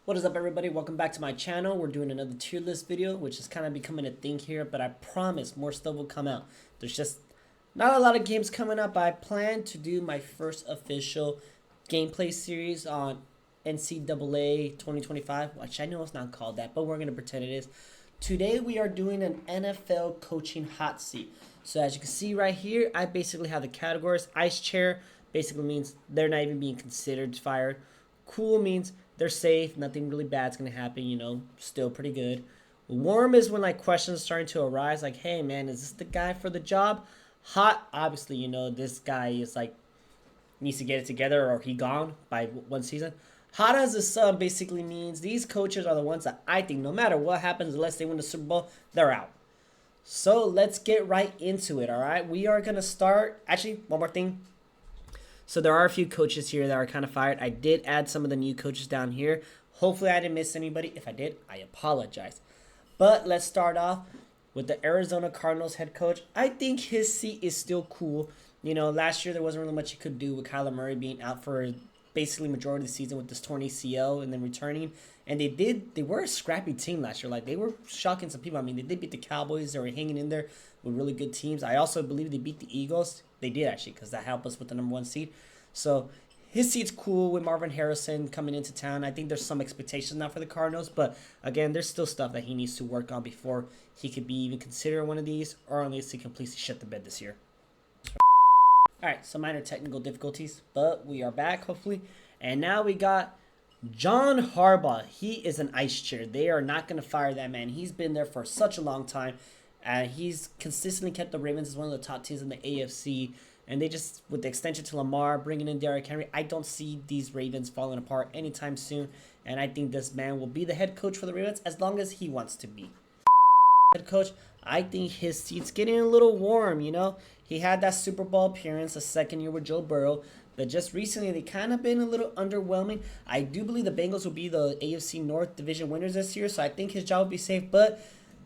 What is up, everybody? Welcome back to my channel. We're doing another tier list video, which is kind of becoming a thing here, but I promise more stuff will come out. There's just not a lot of games coming up. I plan to do my first official gameplay series on NCAA 2025, which I know it's not called that, but we're going to pretend it is. Today we are doing an NFL coaching hot seat. So as you can see right here, I basically have the categories. Ice chair basically means they're not even being considered fired. Cool means they're safe, nothing really bad's gonna happen, still pretty good. Warm is when like questions are starting to arise, like, hey man, is this the guy for the job? Hot, obviously, this guy is like needs to get it together or he gone by one season. Hot as the sun basically means these coaches are the ones that I think no matter what happens, unless they win the Super Bowl, they're out. So let's get right into it, all right? We are gonna start. Actually, one more thing. So there are a few coaches here that are kind of fired. I did add some of the new coaches down here. Hopefully I didn't miss anybody. If I did, I apologize. But let's start off with the Arizona Cardinals head coach. I think his seat is still cool. Last year there wasn't really much he could do with Kyler Murray being out for basically majority of the season with this torn ACL and then returning. And they were a scrappy team last year. Like, they were shocking some people. I mean, they did beat the Cowboys. They were hanging in there with really good teams. I also believe they beat the Eagles. They did, actually, because that helped us with the #1 seed. So his seat's cool with Marvin Harrison coming into town. I think there's some expectations now for the Cardinals. But, again, there's still stuff that he needs to work on before he could be even considered one of these, or at least he completely shut the bed this year. Alright, some minor technical difficulties, but we are back, hopefully. And now we got John Harbaugh. He is an ice chair. They are not going to fire that man. He's been there for such a long time. He's consistently kept the Ravens as one of the top teams in the AFC. And they just, with the extension to Lamar, bringing in Derrick Henry, I don't see these Ravens falling apart anytime soon. And I think this man will be the head coach for the Ravens as long as he wants to be. Head coach, I think his seat's getting a little warm, He had that Super Bowl appearance the second year with Joe Burrow, but just recently they kind of been a little underwhelming. I do believe the Bengals will be the AFC North Division winners this year, so I think his job will be safe, but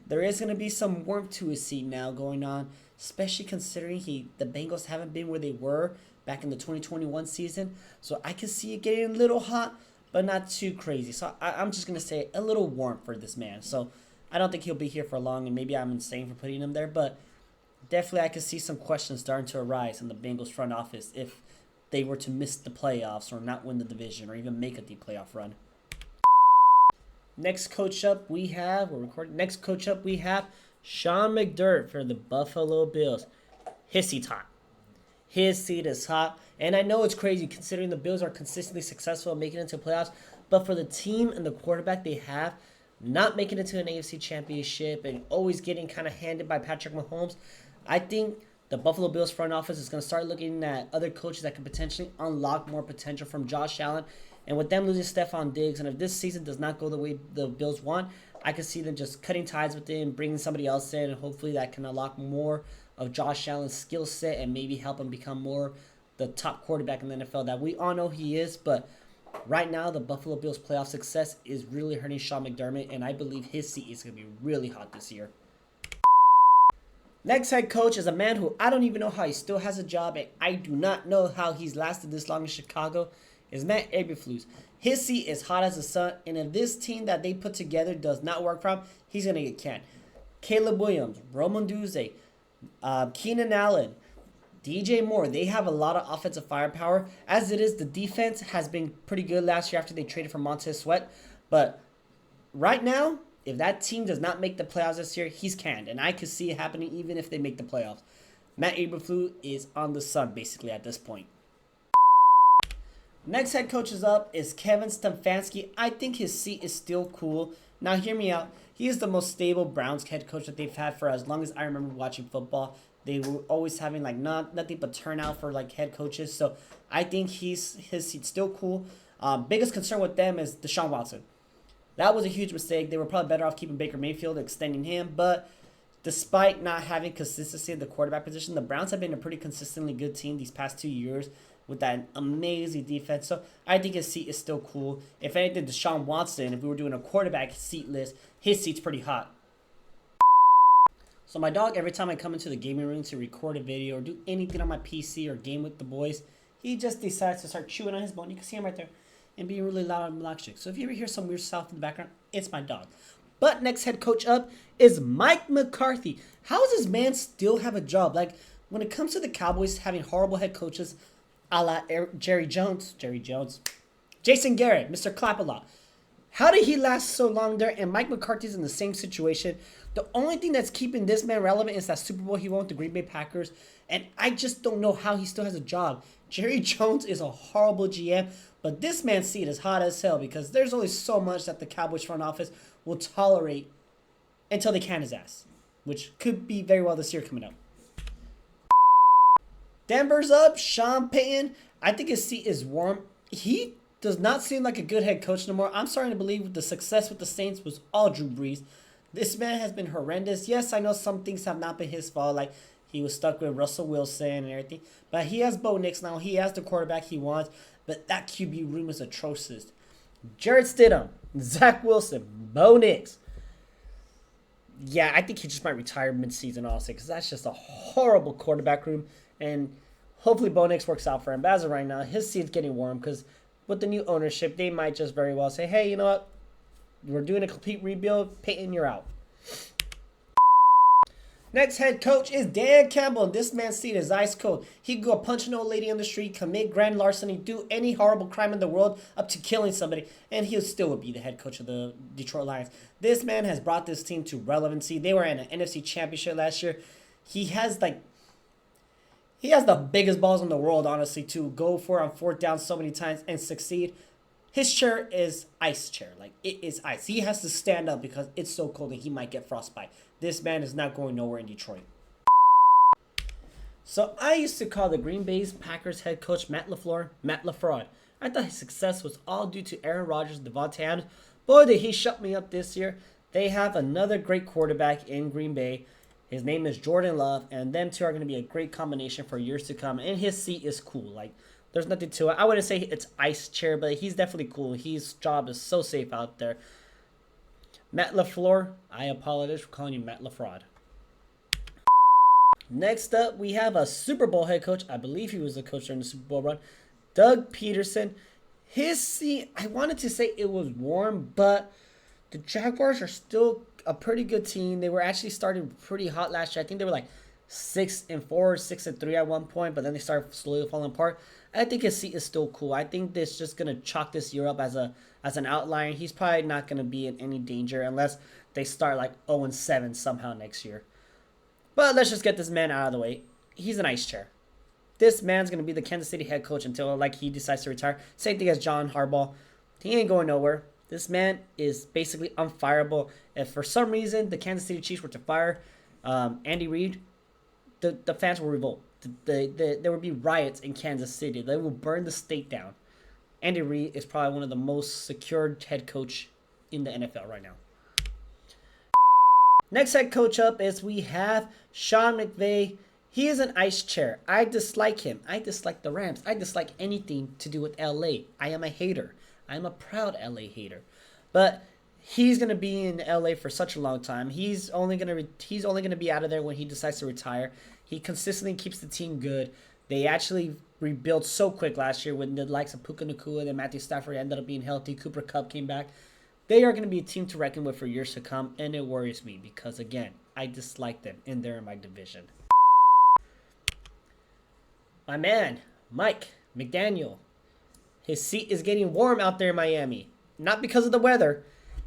there is going to be some warmth to his seat now going on, especially considering the Bengals haven't been where they were back in the 2021 season, so I can see it getting a little hot, but not too crazy. So I'm just going to say a little warm for this man, so I don't think he'll be here for long, and maybe I'm insane for putting him there, but definitely I could see some questions starting to arise in the Bengals front office if they were to miss the playoffs or not win the division or even make a deep playoff run. Next coach up we have, Sean McDermott for the Buffalo Bills. His seat's hot. His seat is hot. And I know it's crazy considering the Bills are consistently successful at making it into playoffs, but for the team and the quarterback they have, not making it to an AFC championship and always getting kind of handed by Patrick Mahomes, I think the Buffalo Bills front office is going to start looking at other coaches that could potentially unlock more potential from Josh Allen. And with them losing Stephon Diggs, and if this season does not go the way the Bills want, I could see them just cutting ties with him, bringing somebody else in, and hopefully that can unlock more of Josh Allen's skill set and maybe help him become more the top quarterback in the NFL that we all know he is. But right now, the Buffalo Bills' playoff success is really hurting Sean McDermott, and I believe his seat is going to be really hot this year. Next head coach is a man who I don't even know how he still has a job, and I do not know how he's lasted this long in Chicago, is Matt Eberflus. His seat is hot as the sun, and if this team that they put together does not work for him, he's going to get canned. Caleb Williams, Roman Duze, Keenan Allen, DJ Moore, they have a lot of offensive firepower. As it is, the defense has been pretty good last year after they traded for Montez Sweat. But right now, if that team does not make the playoffs this year, he's canned. And I could see it happening even if they make the playoffs. Matt Eberflus is on the sun, basically, at this point. Next head coach is up is Kevin Stefanski. I think his seat is still cool. Now, hear me out. He is the most stable Browns head coach that they've had for as long as I remember watching football. They were always having nothing but turnout for head coaches. So I think his seat's still cool. Biggest concern with them is Deshaun Watson. That was a huge mistake. They were probably better off keeping Baker Mayfield, extending him. But despite not having consistency at the quarterback position, the Browns have been a pretty consistently good team these past 2 years with that amazing defense. So I think his seat is still cool. If anything, Deshaun Watson, if we were doing a quarterback seat list, his seat's pretty hot. So my dog, every time I come into the gaming room to record a video or do anything on my PC or game with the boys, he just decides to start chewing on his bone. You can see him right there. and being really loud and obnoxious. So if you ever hear some weird stuff in the background, it's my dog. But next head coach up is Mike McCarthy. How does this man still have a job? Like, when it comes to the Cowboys having horrible head coaches, a la Jerry Jones, Jason Garrett, Mr. Clap-A-Lot. How did he last so long there? And Mike McCarthy's in the same situation. The only thing that's keeping this man relevant is that Super Bowl he won with the Green Bay Packers. And I just don't know how he still has a job. Jerry Jones is a horrible GM, but this man's seat is hot as hell because there's only so much that the Cowboys front office will tolerate until they can his ass, which could be very well this year coming up. Denver's up. Sean Payton. I think his seat is warm. He does not seem like a good head coach no more. I'm starting to believe the success with the Saints was all Drew Brees. This man has been horrendous. Yes, I know some things have not been his fault, like he was stuck with Russell Wilson and everything. But he has Bo Nix now. He has the quarterback he wants. But that QB room is atrocious. Jarrett Stidham, Zach Wilson, Bo Nix. Yeah, I think he just might retire mid-season also because that's just a horrible quarterback room. And hopefully Bo Nix works out for him. But as of right now, his seat's getting warm because with the new ownership, they might just very well say, hey, you know what? We're doing a complete rebuild. Peyton, you're out. Next head coach is Dan Campbell, and this man's seat is ice cold. He could go punch an old lady on the street, commit grand larceny, do any horrible crime in the world up to killing somebody, and he'll still be the head coach of the Detroit Lions. This man has brought this team to relevancy. They were in an NFC championship last year. He has the biggest balls in the world, honestly, to go for on fourth down so many times and succeed. His chair is ice chair. Like, it is ice. He has to stand up because it's so cold and he might get frostbite. This man is not going nowhere in Detroit. So I used to call the Green Bay Packers head coach Matt LaFleur, Matt LaFraud. I thought his success was all due to Aaron Rodgers and Devontae Adams. Boy, did he shut me up this year. They have another great quarterback in Green Bay. His name is Jordan Love, and them two are going to be a great combination for years to come. And his seat is cool. Like, there's nothing to it. I wouldn't say it's ice chair, but he's definitely cool. His job is so safe out there. Matt LaFleur, I apologize for calling you Matt LaFraud. Next up, we have a Super Bowl head coach. I believe he was the coach during the Super Bowl run. Doug Peterson. His seat, I wanted to say it was warm, but the Jaguars are still a pretty good team. They were actually starting pretty hot last year. I think they were like 6-4, 6-3 at one point, but then they started slowly falling apart. I think his seat is still cool. I think they're just gonna chalk this year up as an outlier. He's probably not gonna be in any danger unless they start like 0-7 somehow next year. But let's just get this man out of the way. He's an ice chair. This man's gonna be the Kansas City head coach until like he decides to retire. Same thing as John Harbaugh. He ain't going nowhere. This man is basically unfireable. If for some reason the Kansas City Chiefs were to fire Andy Reid, the fans will revolt. There would be riots in Kansas City. They will burn the state down. Andy Reid is probably one of the most secured head coach in the NFL right now. Next head coach up is we have Sean McVay. He is an ice chair. I dislike him. I dislike the Rams. I dislike anything to do with LA. I am a hater. I'm a proud LA hater. But he's going to be in LA for such a long time. He's only going to be out of there when he decides to retire. He consistently keeps the team good. They actually rebuilt so quick last year when the likes of Puka Nacua and Matthew Stafford ended up being healthy. Cooper Kupp came back. They are going to be a team to reckon with for years to come, and it worries me because, again, I dislike them, and they're in my division. My man, Mike McDaniel. His seat is getting warm out there in Miami. Not because of the weather,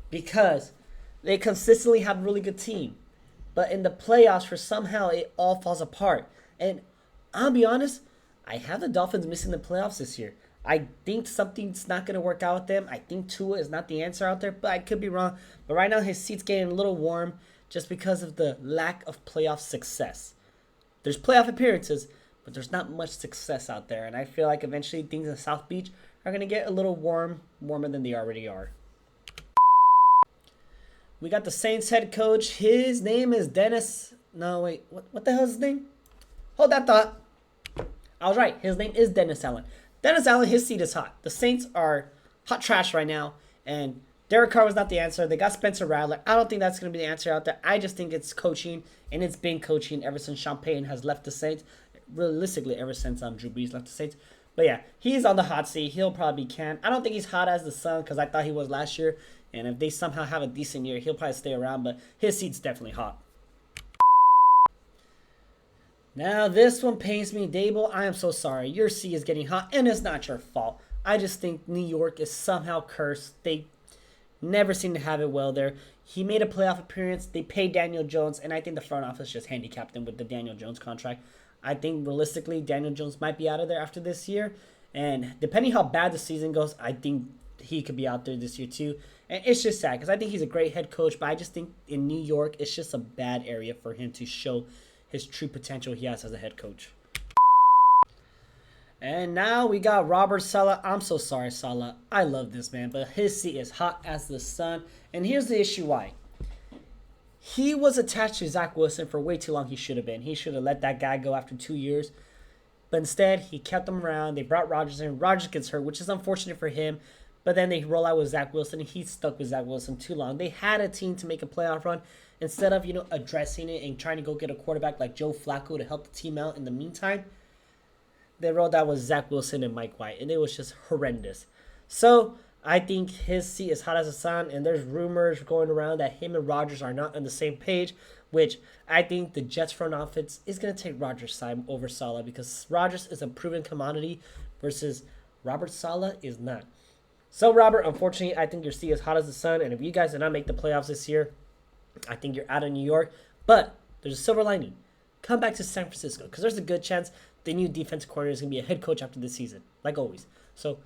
because they consistently have a really good team. But in the playoffs, for somehow, it all falls apart. And I'll be honest, I have the Dolphins missing the playoffs this year. I think something's not going to work out with them. I think Tua is not the answer out there, but I could be wrong. But right now, his seat's getting a little warm just because of the lack of playoff success. There's playoff appearances, but there's not much success out there. And I feel like eventually things in South Beach are going to get a little warmer than they already are. We got the Saints head coach. His name is Dennis. No, wait. What the hell is his name? Hold that thought. I was right. His name is Dennis Allen. Dennis Allen, his seat is hot. The Saints are hot trash right now. And Derek Carr was not the answer. They got Spencer Rattler. I don't think that's going to be the answer out there. I just think it's coaching. And it's been coaching ever since Sean Payton has left the Saints. Realistically, ever since Drew Brees left the Saints. But yeah, he's on the hot seat. He'll probably be canned. I don't think he's hot as the Sun because I thought he was last year. And if they somehow have a decent year, he'll probably stay around. But his seat's definitely hot. Now this one pains me, Dable. I am so sorry. Your seat is getting hot, and it's not your fault. I just think New York is somehow cursed. They never seem to have it well there. He made a playoff appearance. They paid Daniel Jones, and I think the front office just handicapped him with the Daniel Jones contract. I think realistically, Daniel Jones might be out of there after this year. And depending how bad the season goes, I think he could be out there this year too. And it's just sad because I think he's a great head coach, but I just think in New York, it's just a bad area for him to show his true potential he has as a head coach. And now we got Robert Saleh. I'm so sorry, Saleh. I love this man, but his seat is hot as the sun. And here's the issue why. He was attached to Zach Wilson for way too long. He should have been. He should have let that guy go after 2 years. But instead, he kept him around. They brought Rodgers in. Rodgers gets hurt, which is unfortunate for him. But then they roll out with Zach Wilson, and he's stuck with Zach Wilson too long. They had a team to make a playoff run. Instead of, addressing it and trying to go get a quarterback like Joe Flacco to help the team out in the meantime, they rolled out with Zach Wilson and Mike White, and it was just horrendous. So I think his seat is hot as the sun, and there's rumors going around that him and Rodgers are not on the same page, which I think the Jets front office is going to take Rodgers' side over Saleh because Rodgers is a proven commodity versus Robert Saleh is not. So, Robert, unfortunately, I think your seat is hot as the sun, and if you guys did not make the playoffs this year, I think you're out of New York. But there's a silver lining. Come back to San Francisco because there's a good chance the new defensive coordinator is going to be a head coach after this season, like always. So,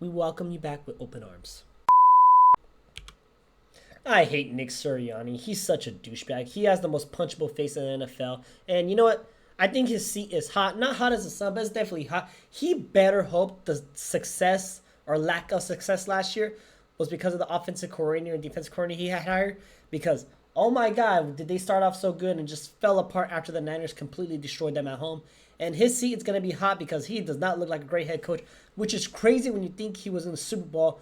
we welcome you back with open arms. I hate Nick Sirianni. He's such a douchebag. He has the most punchable face in the NFL. And you know what? I think his seat is hot. Not hot as the sun, but it's definitely hot. He better hope the success or lack of success last year was because of the offensive coordinator and defensive coordinator he had hired. Because, oh my God, did they start off so good and just fell apart after the Niners completely destroyed them at home. And his seat is going to be hot because he does not look like a great head coach, which is crazy when you think he was in the Super Bowl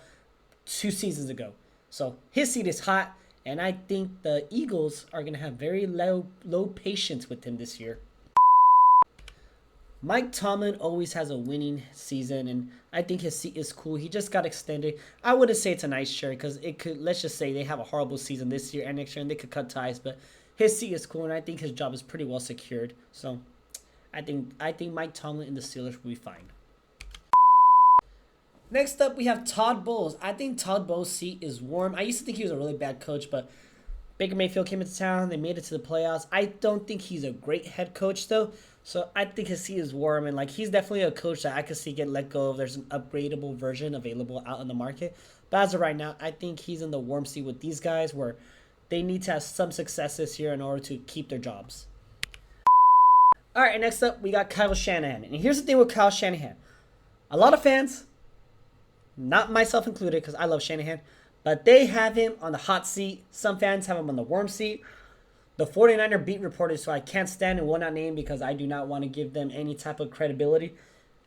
2 seasons ago. So his seat is hot, and I think the Eagles are going to have very low patience with him this year. Mike Tomlin always has a winning season, and I think his seat is cool. He just got extended. I wouldn't say it's a nice chair because it could. Let's just say they have a horrible season this year and next year, and they could cut ties. But his seat is cool, and I think his job is pretty well secured. So I think Mike Tomlin and the Steelers will be fine. Next up, we have Todd Bowles. I think Todd Bowles' seat is warm. I used to think he was a really bad coach, but Baker Mayfield came into town. They made it to the playoffs. I don't think he's a great head coach, though. So I think his seat is warm. And, he's definitely a coach that I could see get let go of. There's an upgradable version available out in the market. But as of right now, I think he's in the warm seat with these guys where they need to have some success this year in order to keep their jobs. All right, next up, we got Kyle Shanahan. And here's the thing with Kyle Shanahan. A lot of fans, not myself included because I love Shanahan, but they have him on the hot seat. Some fans have him on the warm seat. The 49er beat reporters, so I can't stand and will not name because I do not want to give them any type of credibility.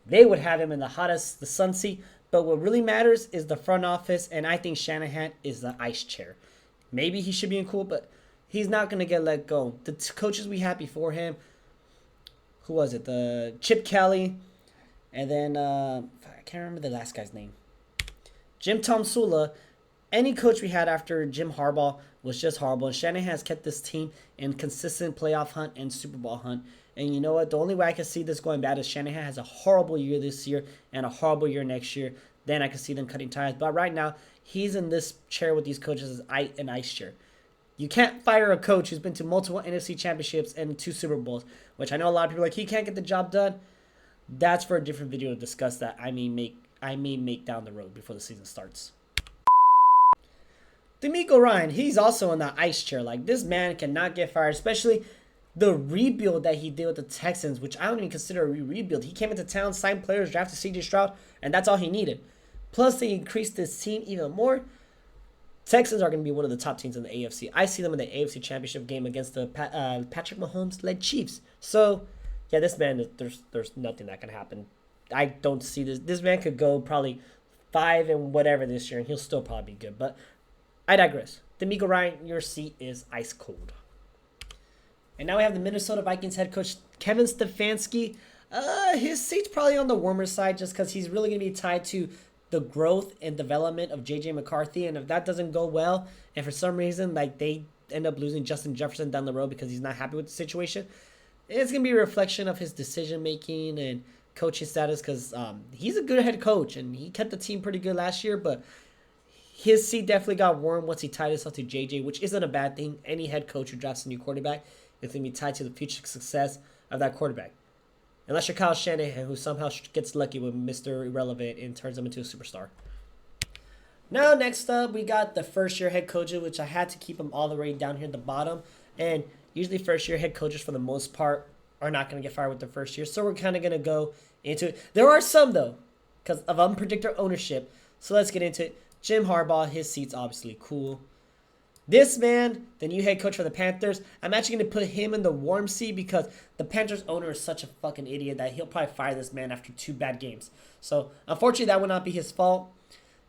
They would have him in the hottest, the sun seat. But what really matters is the front office, and I think Shanahan is the ice chair. Maybe he should be in cool, but he's not going to get let go. The coaches we had before him, who was it? The Chip Kelly, and then I can't remember the last guy's name. Jim Tomsula. Any coach we had after Jim Harbaugh was just horrible. And Shanahan has kept this team in consistent playoff hunt and Super Bowl hunt. And you know what? The only way I can see this going bad is Shanahan has a horrible year this year and a horrible year next year. Then I can see them cutting ties. But right now, he's in this chair with these coaches as an ice chair. You can't fire a coach who's been to multiple NFC championships and 2 Super Bowls, which I know a lot of people are like, he can't get the job done. That's for a different video to discuss that I may make down the road before the season starts. DeMeco Ryan, he's also in the ice chair. This man cannot get fired, especially the rebuild that he did with the Texans, which I don't even consider a rebuild. He came into town, signed players, drafted C.J. Stroud, and that's all he needed. Plus, they increased this team even more. Texans are going to be one of the top teams in the AFC. I see them in the AFC Championship game against the Patrick Mahomes-led Chiefs. So, yeah, this man, there's nothing that can happen. I don't see this. This man could go probably 5 and whatever this year, and he'll still probably be good. But I digress. DeMeco Ryan, your seat is ice cold. And now we have the Minnesota Vikings head coach, Kevin Stefanski. His seat's probably on the warmer side just because he's really going to be tied to the growth and development of JJ McCarthy. And if that doesn't go well, and for some reason, like they end up losing Justin Jefferson down the road because he's not happy with the situation, it's going to be a reflection of his decision making and coaching status because he's a good head coach and he kept the team pretty good last year. But his seat definitely got warm once he tied himself to JJ, which isn't a bad thing. Any head coach who drafts a new quarterback is going to be tied to the future success of that quarterback. Unless you're Kyle Shanahan, who somehow gets lucky with Mr. Irrelevant and turns him into a superstar. Now, next up, we got the first-year head coaches, which I had to keep them all the way down here at the bottom. And usually first-year head coaches, for the most part, are not going to get fired with their first year. So we're kind of going to go into it. There are some, though, because of unpredictable ownership. So let's get into it. Jim Harbaugh, his seat's obviously cool. This man, the new head coach for the Panthers, I'm actually going to put him in the warm seat because the Panthers owner is such a fucking idiot that he'll probably fire this man after 2 bad games. So, unfortunately, that would not be his fault.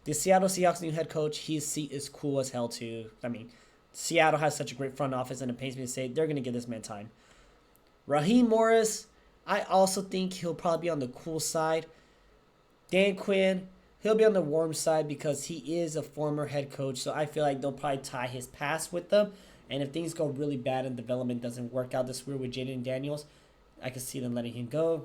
The Seattle Seahawks new head coach, his seat is cool as hell, too. I mean, Seattle has such a great front office, and it pains me to say they're going to give this man time. Raheem Morris, I also think he'll probably be on the cool side. Dan Quinn, he'll be on the warm side because he is a former head coach, so I feel like they'll probably tie his past with them. And if things go really bad and development doesn't work out this year with Jaden Daniels, I can see them letting him go.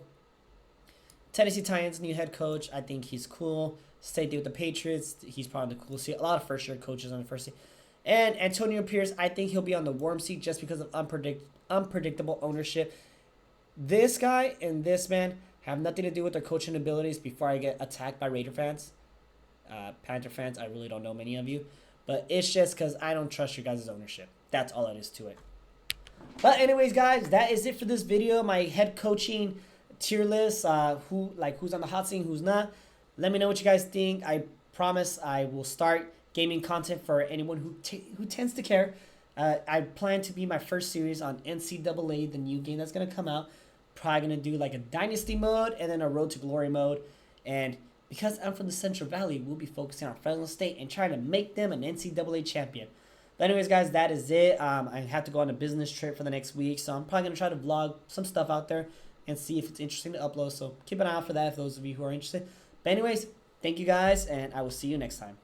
Tennessee Titans new head coach, I think he's cool. Same thing with the Patriots, he's probably on the cool seat. A lot of first-year coaches on the first seat. And Antonio Pierce, I think he'll be on the warm seat just because of unpredictable ownership. This guy and this man have nothing to do with their coaching abilities before I get attacked by Raider fans. Panther fans, I really don't know many of you. But it's just because I don't trust your guys' ownership. That's all it is to it. But anyways, guys, that is it for this video. My head coaching tier list. Who's on the hot seat, who's not. Let me know what you guys think. I promise I will start gaming content for anyone who tends to care. I plan to be my first series on NCAA, the new game that's going to come out. Probably going to do like a Dynasty mode and then a Road to Glory mode. And because I'm from the Central Valley, we'll be focusing on Fresno State and trying to make them an NCAA champion. But anyways, guys, that is it. I have to go on a business trip for the next week. So I'm probably going to try to vlog some stuff out there and see if it's interesting to upload. So keep an eye out for that if those of you who are interested. But anyways, thank you guys, and I will see you next time.